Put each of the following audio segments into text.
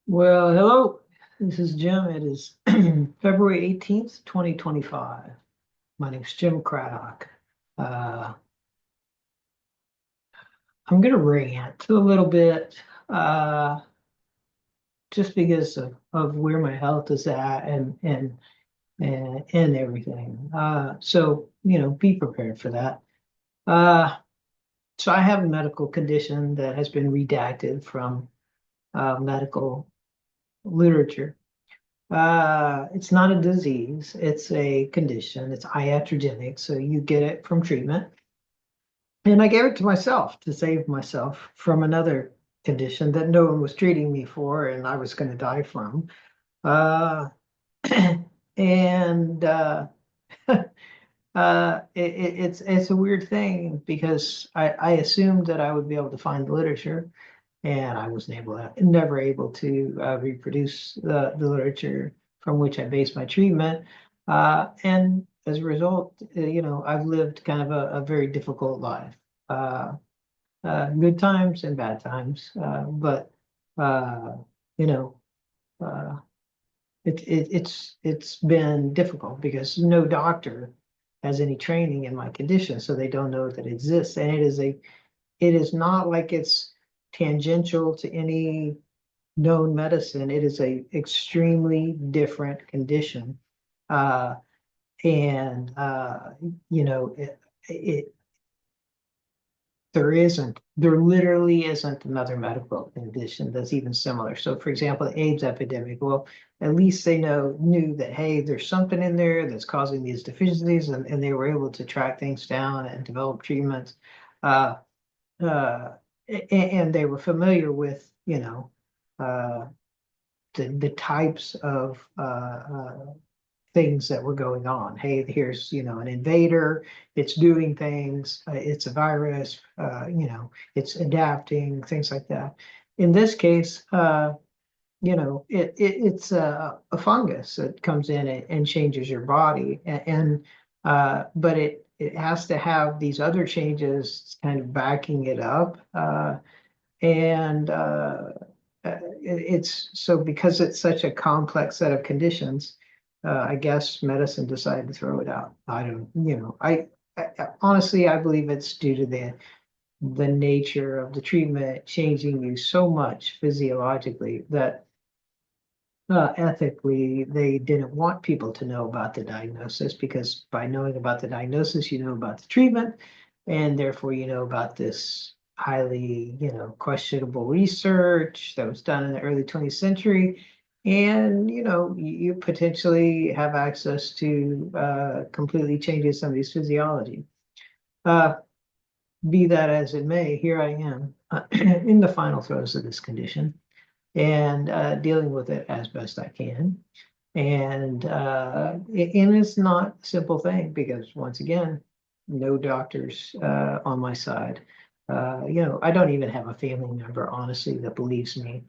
Well, hello. This is Jim. It is February 18th, 2025. My name's Jim Craddock. Uh, I'm going to rant a little bit uh, just because of where my health is at and everything. Be prepared for that. Uh, so I have a medical condition that has been redacted from medical literature. It's not a disease, it's a condition. It's iatrogenic, so you get it from treatment. And I gave it to myself to save myself from another condition that no one was treating me for and I was going to die from. Uh, and it's a weird thing because I assumed that I would be able to find the literature, and I was never able to reproduce the literature from which I based my treatment. And as a result, I've lived kind of a very difficult life. Uh, Good times and bad times, but uh, you know, uh, it's been difficult because no doctor has any training in my condition, so they don't know that it exists, and it is not like it's tangential to any known medicine. It is a extremely different condition. Uh, and you know, it there literally isn't another medical condition that's even similar. So for example, the AIDS epidemic, well, at least they knew that, hey, there's something in there that's causing these deficiencies, and they were able to track things down and develop treatments. Uh, uh, and they were familiar with, uh, the types of things that were going on. Hey, here's, an invader, it's doing things, it's a virus, it's adapting, things like that. In this case, it's a fungus that comes in and changes your body, but it has to have these other changes kind of backing it up. And it's so because it's such a complex set of conditions, I guess medicine decided to throw it out. I don't, honestly, I believe it's due to the nature of the treatment changing you so much physiologically that ethically they didn't want people to know about the diagnosis, because by knowing about the diagnosis, you know about the treatment, and therefore you know about this highly, questionable research that was done in the early 20th century. And you potentially have access to completely changing somebody's physiology. Uh, be that as it may, here I am in the final throes of this condition, and dealing with it as best I can. And it's not a simple thing because, once again, no doctors on my side. I don't even have a family member, honestly, that believes me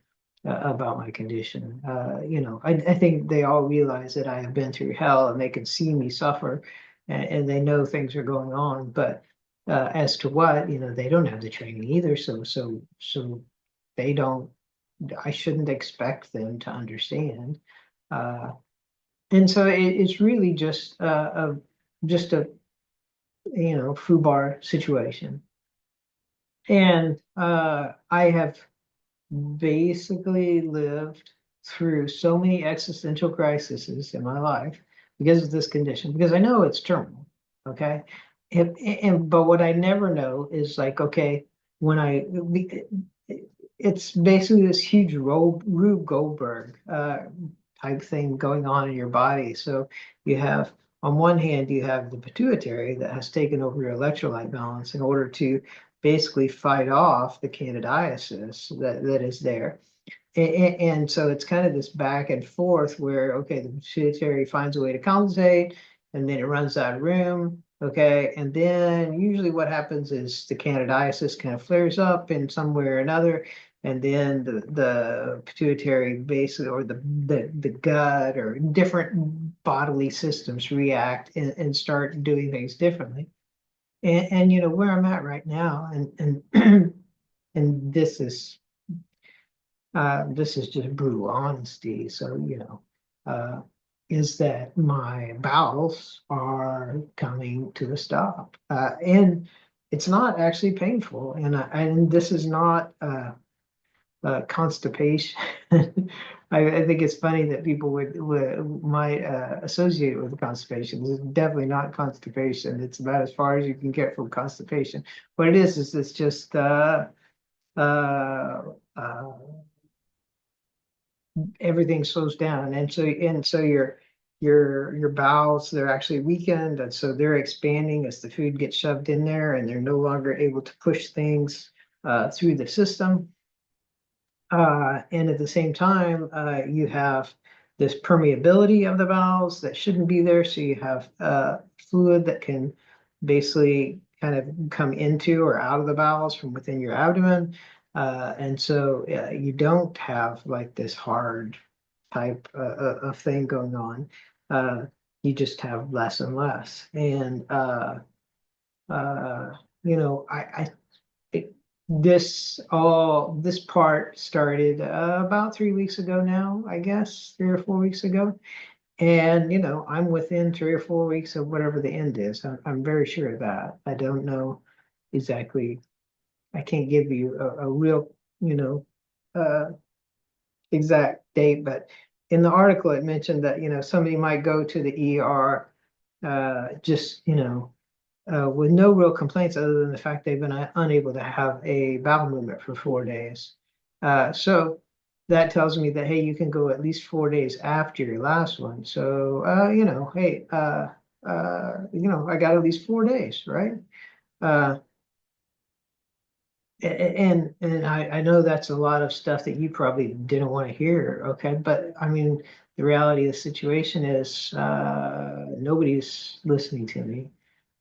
about my condition. I think they all realize that I have been through hell and they can see me suffer, and they know things are going on. But as to what, they don't have the training either. So they don't. I shouldn't expect them to understand. Uh, and so it's really just a foobar situation. And I have basically lived through so many existential crises in my life because of this condition, because I know it's terminal. Okay. But what I never know is, like, okay, when I it's basically this huge Rube Goldberg type thing going on in your body. So you have, on one hand, you have the pituitary that has taken over your electrolyte balance in order to basically fight off the candidiasis that is there. And so it's kind of this back and forth where, okay, the pituitary finds a way to compensate, and then it runs out of room. Okay. And then usually what happens is the candidiasis kind of flares up in some way or another. And then the pituitary basically, or the gut or different bodily systems react and start doing things differently. And where I'm at right now, and and this is this is just brutal honesty. So, uh, is that my bowels are coming to a stop. And it's not actually painful. And this is not constipation. I think it's funny that people might associate it with constipation. This is definitely not constipation. It's about as far as you can get from constipation. What it is it's just uh, uh, everything slows down, and so your bowels, they're actually weakened, and so they're expanding as the food gets shoved in there, and they're no longer able to push things through the system. And at the same time, you have this permeability of the valves that shouldn't be there. So you have fluid that can basically kind of come into or out of the valves from within your abdomen. And so you don't have like this hard type of thing going on. Uh, you just have less and less. And, uh, I it, this part started about 3 weeks ago now, I guess, 3 or 4 weeks ago. And I'm within 3 or 4 weeks of whatever the end is. I'm very sure of that. I don't know exactly. I can't give you a real, you know, uh, exact date, but in the article it mentioned that somebody might go to the ER just with no real complaints other than the fact they've been unable to have a bowel movement for 4 days. So that tells me that, hey, you can go at least 4 days after your last one. So, hey, I got at least 4 days, right? Uh, and I know that's a lot of stuff that you probably didn't want to hear, okay? But I mean, the reality of the situation is nobody's listening to me.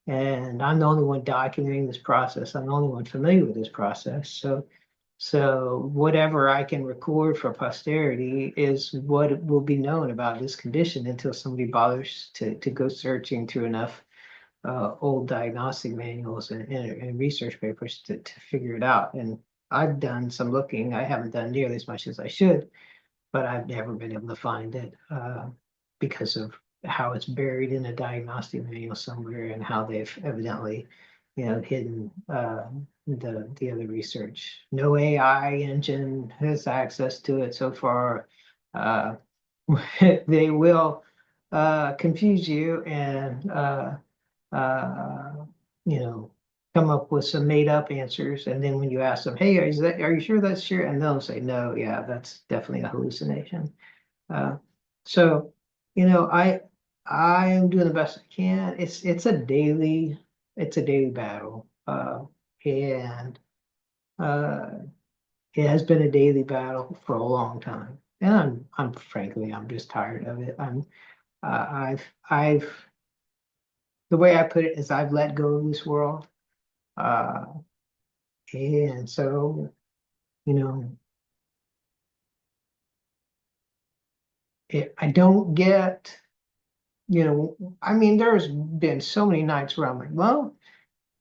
And I'm the only one documenting this process. I'm the only one familiar with this process. So whatever I can record for posterity is what will be known about this condition until somebody bothers to go searching through enough old diagnostic manuals and research papers to figure it out. And I've done some looking. I haven't done nearly as much as I should, but I've never been able to find it because of how it's buried in a diagnostic manual somewhere and how they've evidently, hidden the other research. No AI engine has access to it so far. Uh, they will confuse you and uh, you know come up with some made up answers, and then when you ask them, hey, are you sure that's sure, and they'll say no, yeah, that's definitely a hallucination. uh, so I am doing the best I can. It's a daily battle, and uh, it has been a daily battle for a long time, and I'm frankly I'm just tired of it. I've the way I put it is I've let go of this world. Uh, and so, you know, I don't get, I mean, there's been so many nights where I'm like, well,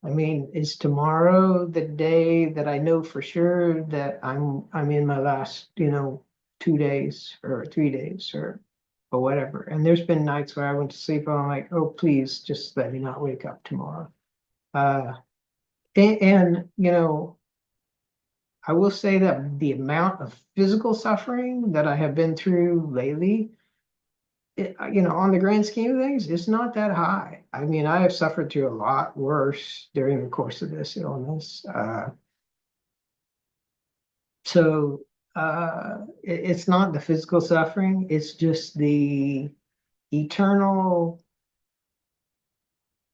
I mean, is tomorrow the day that I know for sure that I'm in my last, 2 days or 3 days or whatever. And there's been nights where I went to sleep and I'm like, oh, please just let me not wake up tomorrow. Uh, and I will say that the amount of physical suffering that I have been through lately, on the grand scheme of things, it's not that high. I mean, I have suffered through a lot worse during the course of this illness. So it's not the physical suffering, it's just the eternal,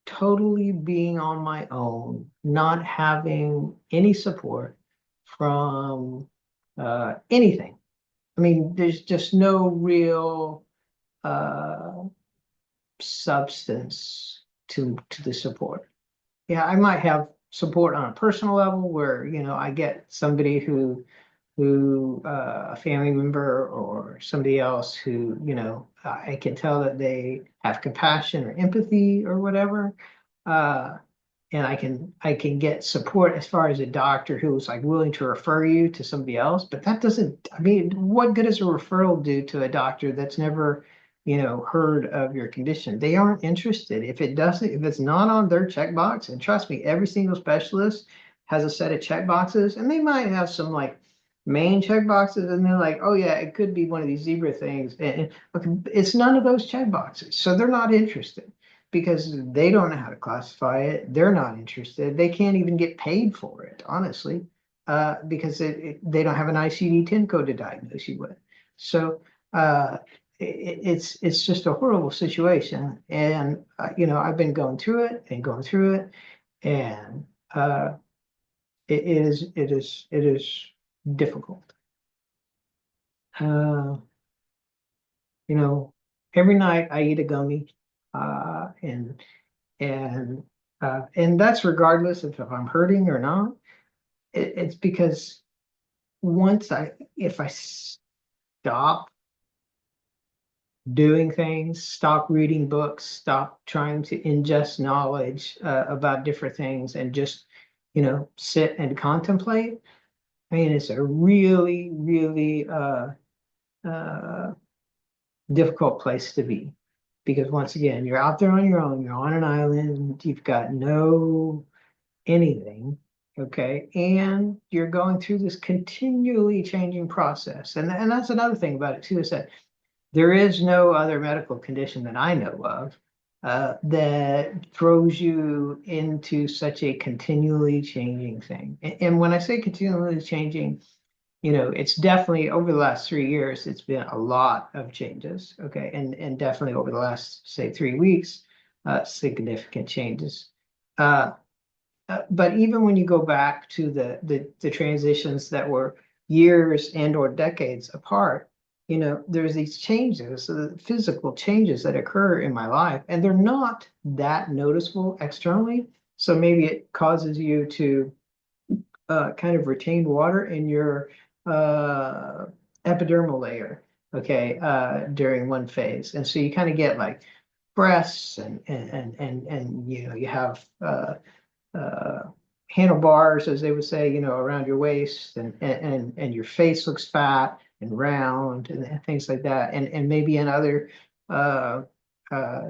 totally being on my own, not having any support from anything. I mean, there's just no real uh, substance to the support. Yeah, I might have support on a personal level where I get somebody who a family member or somebody else who I can tell that they have compassion or empathy or whatever. and I can get support as far as a doctor who's like willing to refer you to somebody else. But that doesn't, I mean, what good does a referral do to a doctor that's never, heard of your condition? They aren't interested. If it's not on their checkbox, and trust me, every single specialist has a set of checkboxes, and they might have some like main checkboxes, and they're like, oh yeah, it could be one of these zebra things. And okay, it's none of those checkboxes. So they're not interested because they don't know how to classify it. They're not interested. They can't even get paid for it, honestly, because they don't have an ICD-10 code to diagnose you with. So it's just a horrible situation. And I've been going through it and going through it, and it is difficult. Uh, you know, every night I eat a gummy, and and that's regardless of if I'm hurting or not. It's because if I stop doing things, stop reading books, stop trying to ingest knowledge about different things, and just sit and contemplate. I mean, it's a really, really uh, difficult place to be, because once again, you're out there on your own, you're on an island, you've got no anything, okay? And you're going through this continually changing process. And that's another thing about it too, is that there is no other medical condition that I know of that throws you into such a continually changing thing. And when I say continually changing, it's definitely over the last 3 years, it's been a lot of changes, okay? And definitely over the last, say, 3 weeks, significant changes. Uh, but even when you go back to the transitions that were years and or decades apart, there's these changes, physical changes that occur in my life, and they're not that noticeable externally. So maybe it causes you to kind of retain water in your epidermal layer, okay, during one phase. And so you kind of get like breasts, and you have uh, handlebars, as they would say, around your waist, and your face looks fat and round, and things like that. And maybe in other uh,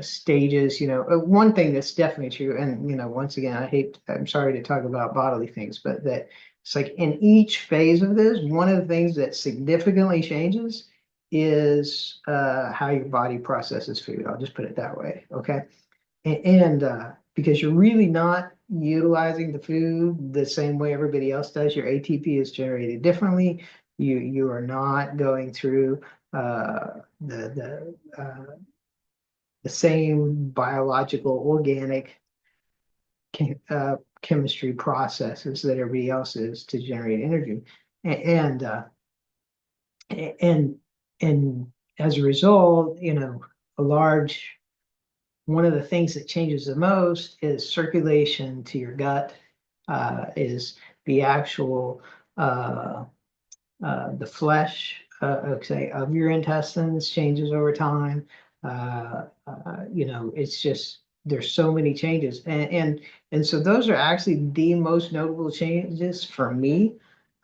stages, one thing that's definitely true, and once again, I'm sorry to talk about bodily things, but that it's like in each phase of this, one of the things that significantly changes is how your body processes food. I'll just put it that way. Okay. And because you're really not utilizing the food the same way everybody else does, your ATP is generated differently. You are not going through the same biological organic chemistry processes that everybody else is to generate energy, and and and as a result, a large one of the things that changes the most is circulation to your gut, is the actual the flesh, say, of your intestines changes over time. It's just there's so many changes, and so those are actually the most notable changes for me.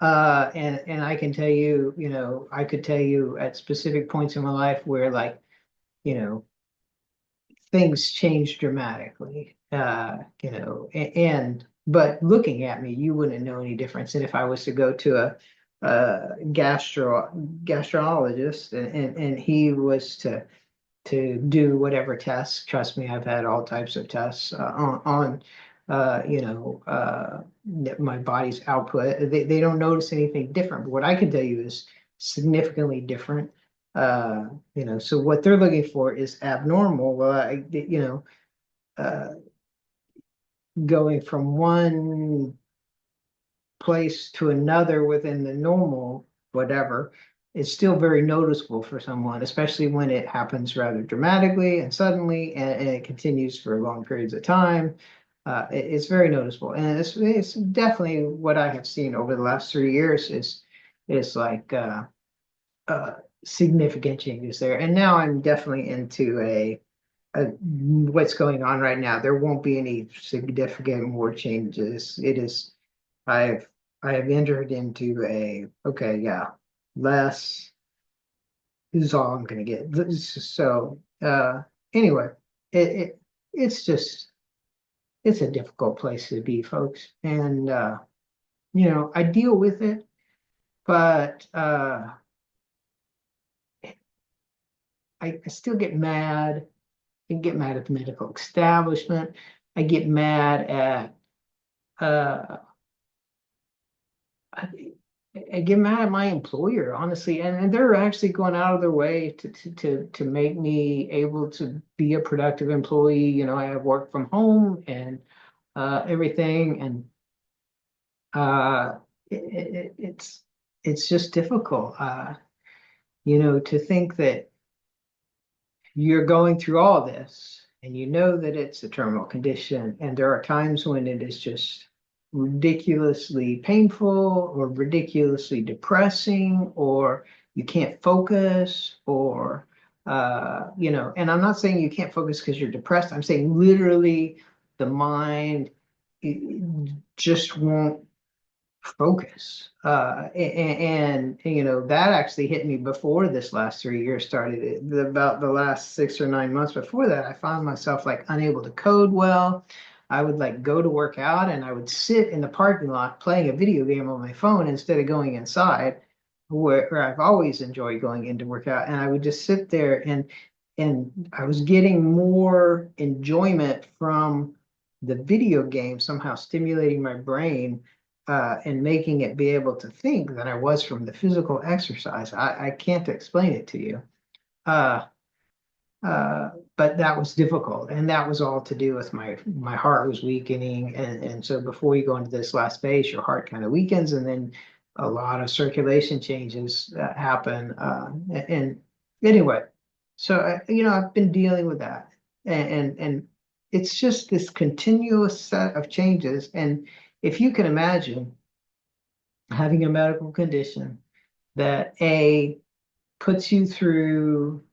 And I can tell you, I could tell you at specific points in my life where, like, you know things change dramatically. And but looking at me, you wouldn't know any difference. And if I was to go to a gastrologist, and he was to do whatever tests, trust me, I've had all types of tests on my body's output. They don't notice anything different. But what I can tell you is significantly different. So what they're looking for is abnormal. Well, uh, going from one place to another within the normal, whatever, is still very noticeable for someone, especially when it happens rather dramatically and suddenly, and it continues for long periods of time. It's very noticeable, and it's definitely what I have seen over the last 3 years is like uh, significant changes there. And now I'm definitely into what's going on right now. There won't be any significant more changes. It is, I've I have entered into a okay, yeah, less is all I'm gonna get. So anyway, it's just it's a difficult place to be, folks. And I deal with it, but I still get mad. I get mad at the medical establishment. I get mad at uh I, I get mad at my employer, honestly, and they're actually going out of their way to make me able to be a productive employee. I have work from home and everything, and uh, it's just difficult, to think that you're going through all this and you know that it's a terminal condition, and there are times when it is just ridiculously painful or ridiculously depressing, or you can't focus, or and I'm not saying you can't focus because you're depressed. I'm saying literally the mind just won't focus. That actually hit me before this last 3 years started. About the last 6 or 9 months before that, I found myself like unable to code well. I would like go to work out and I would sit in the parking lot playing a video game on my phone instead of going inside, where I've always enjoyed going in to work out. And I would just sit there, and I was getting more enjoyment from the video game, somehow stimulating my brain and making it be able to think than I was from the physical exercise. I can't explain it to you. Uh, but that was difficult, and that was all to do with my heart was weakening, and so before you go into this last phase, your heart kind of weakens, and then a lot of circulation changes happen. And anyway, so I've been dealing with that, and it's just this continuous set of changes, and if you can imagine having a medical condition that puts you through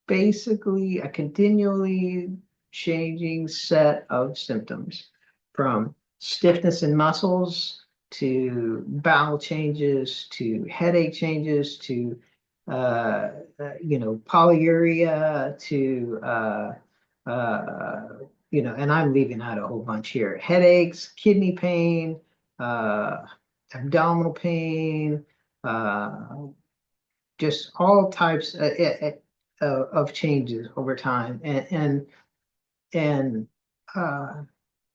basically a continually changing set of symptoms, from stiffness in muscles to bowel changes to headache changes to polyuria to and I'm leaving out a whole bunch here: headaches, kidney pain, uh, abdominal pain, uh, just all types of changes over time, and uh,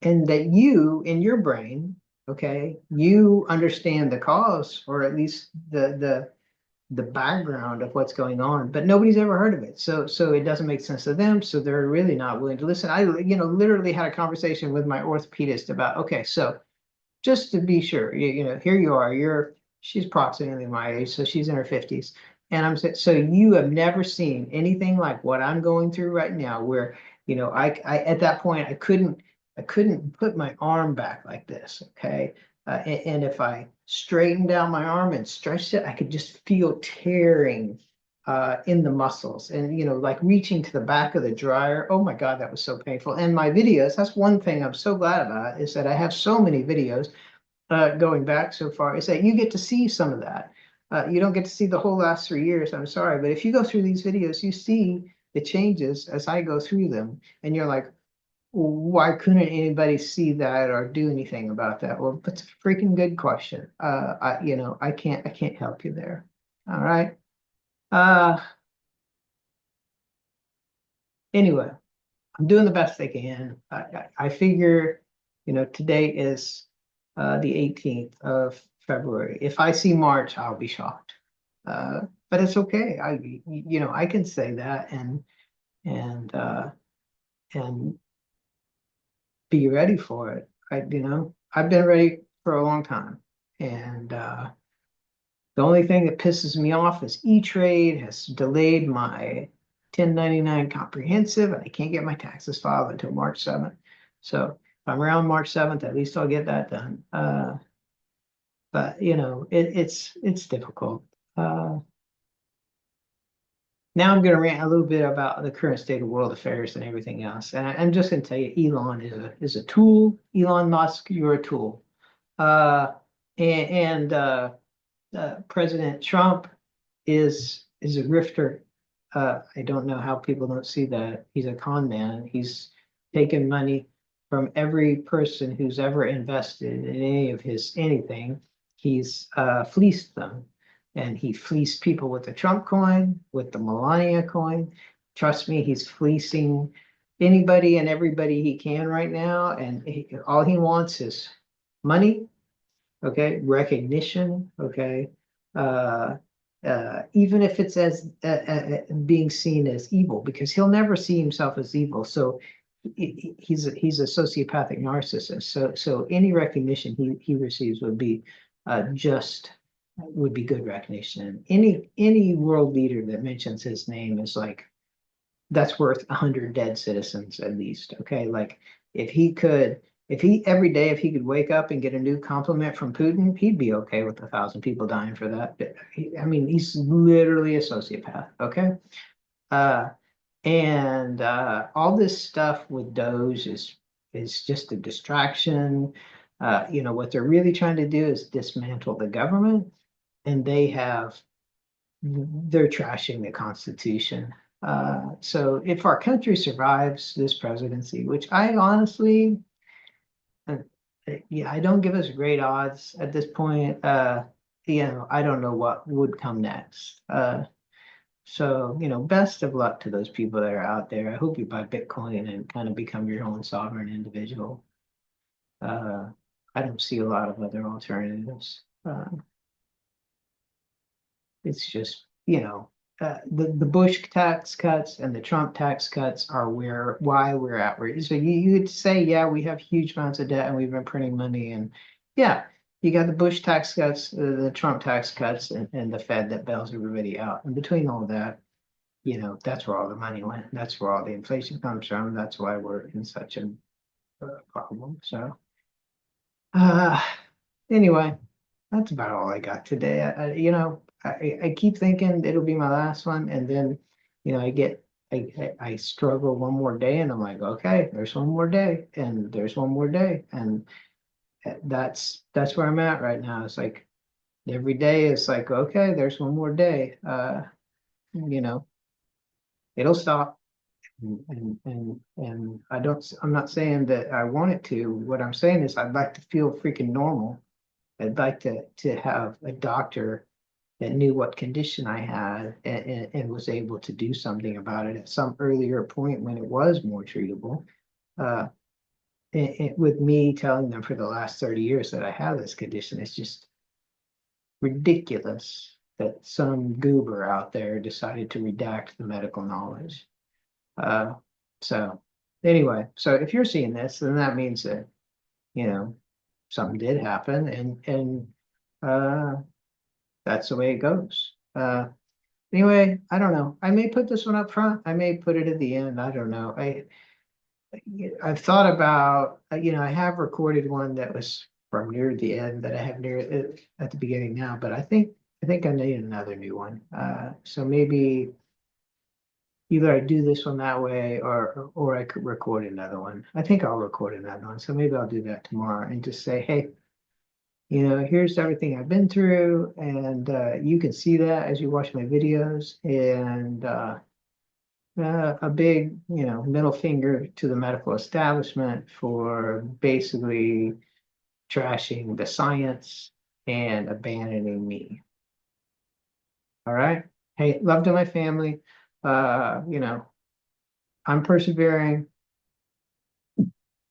and that you in your brain, okay, you understand the cause, or at least the background of what's going on, but nobody's ever heard of it. So it doesn't make sense to them. So they're really not willing to listen. I literally had a conversation with my orthopedist about, okay, so just to be sure, here you are, she's approximately my age, so she's in her 50s. And I'm saying, so you have never seen anything like what I'm going through right now, where, I at that point I couldn't put my arm back like this, okay? And if I straightened down my arm and stretched it, I could just feel tearing in the muscles, and like reaching to the back of the dryer. Oh my God, that was so painful. And my videos, that's one thing I'm so glad about, is that I have so many videos going back so far, is that you get to see some of that. You don't get to see the whole last 3 years, I'm sorry, but if you go through these videos, you see the changes as I go through them, and you're like, why couldn't anybody see that or do anything about that? Well, that's a freaking good question. I can't help you there. All right. Uh, anyway, I'm doing the best I can. I figure, today is the 18th of February. If I see March, I'll be shocked. But it's okay. I can say that, and be ready for it. I've been ready for a long time, and the only thing that pisses me off is E-Trade has delayed my 1099 comprehensive, and I can't get my taxes filed until March 7th. So if I'm around March 7th, at least I'll get that done. But it's difficult. Uh, Now I'm going to rant a little bit about the current state of world affairs and everything else. And I'm just going to tell you, Elon is a tool. Elon Musk, you're a tool. Uh, and President Trump is a grifter. I don't know how people don't see that. He's a con man. He's taken money from every person who's ever invested in any of his anything. He's fleeced them, and he fleeced people with the Trump coin, with the Melania coin. Trust me, he's fleecing anybody and everybody he can right now, and all he wants is money, okay, recognition, okay, uh, even if it's as being seen as evil, because he'll never see himself as evil. So he's a sociopathic narcissist. So any recognition he receives just would be good recognition. Any world leader that mentions his name is like that's worth 100 dead citizens at least. Okay, like if he could, if he every day, if he could wake up and get a new compliment from Putin, he'd be okay with 1,000 people dying for that. But I mean, he's literally a sociopath. Okay, uh, and all this stuff with Doge is just a distraction. What they're really trying to do is dismantle the government, and they're trashing the Constitution. So if our country survives this presidency, which I honestly, uh, yeah, I don't give us great odds at this point. I don't know what would come next. So, best of luck to those people that are out there. I hope you buy Bitcoin and kind of become your own sovereign individual. Uh, I don't see a lot of other alternatives. It's just, the Bush tax cuts and the Trump tax cuts are why we're at where. So you could say, yeah, we have huge amounts of debt and we've been printing money, and yeah, you got the Bush tax cuts, the Trump tax cuts, and the Fed that bails everybody out. And between all of that, that's where all the money went. That's where all the inflation comes from. That's why we're in such a problem. So, uh, anyway, that's about all I got today. I keep thinking it'll be my last one, and then, I struggle one more day, and I'm like, okay, there's one more day, and there's one more day, and that's where I'm at right now. It's like every day is like, okay, there's one more day. You know, it'll stop. And I'm not saying that I want it to. What I'm saying is I'd like to feel freaking normal. I'd like to have a doctor that knew what condition I had and was able to do something about it at some earlier point when it was more treatable. Uh, with me telling them for the last 30 years that I have this condition, it's just ridiculous that some goober out there decided to redact the medical knowledge. Uh, so anyway, so if you're seeing this, then that means that, you know, something did happen, and uh, that's the way it goes. Anyway, I don't know. I may put this one up front. I may put it at the end. I don't know. I've thought about, I have recorded one that was from near the end that I have near at the beginning now, but I think I need another new one. So maybe either I do this one that way, or I could record another one. I think I'll record another one. So maybe I'll do that tomorrow and just say, hey, here's everything I've been through, and you can see that as you watch my videos, and a big, middle finger to the medical establishment for basically trashing the science and abandoning me. All right. Hey, love to my family. I'm persevering,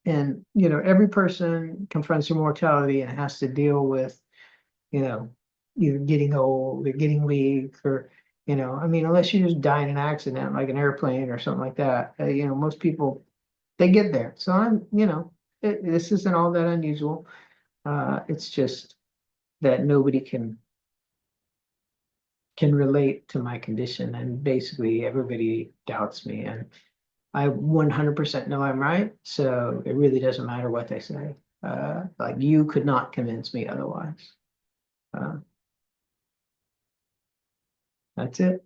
and every person confronts their mortality and has to deal with, you know, either getting old or getting weak, or, I mean, unless you just die in an accident, like an airplane or something like that, most people, they get there. So this isn't all that unusual. It's just that nobody can relate to my condition, and basically everybody doubts me, and I 100% know I'm right. So it really doesn't matter what they say. Like you could not convince me otherwise. Uh, that's it.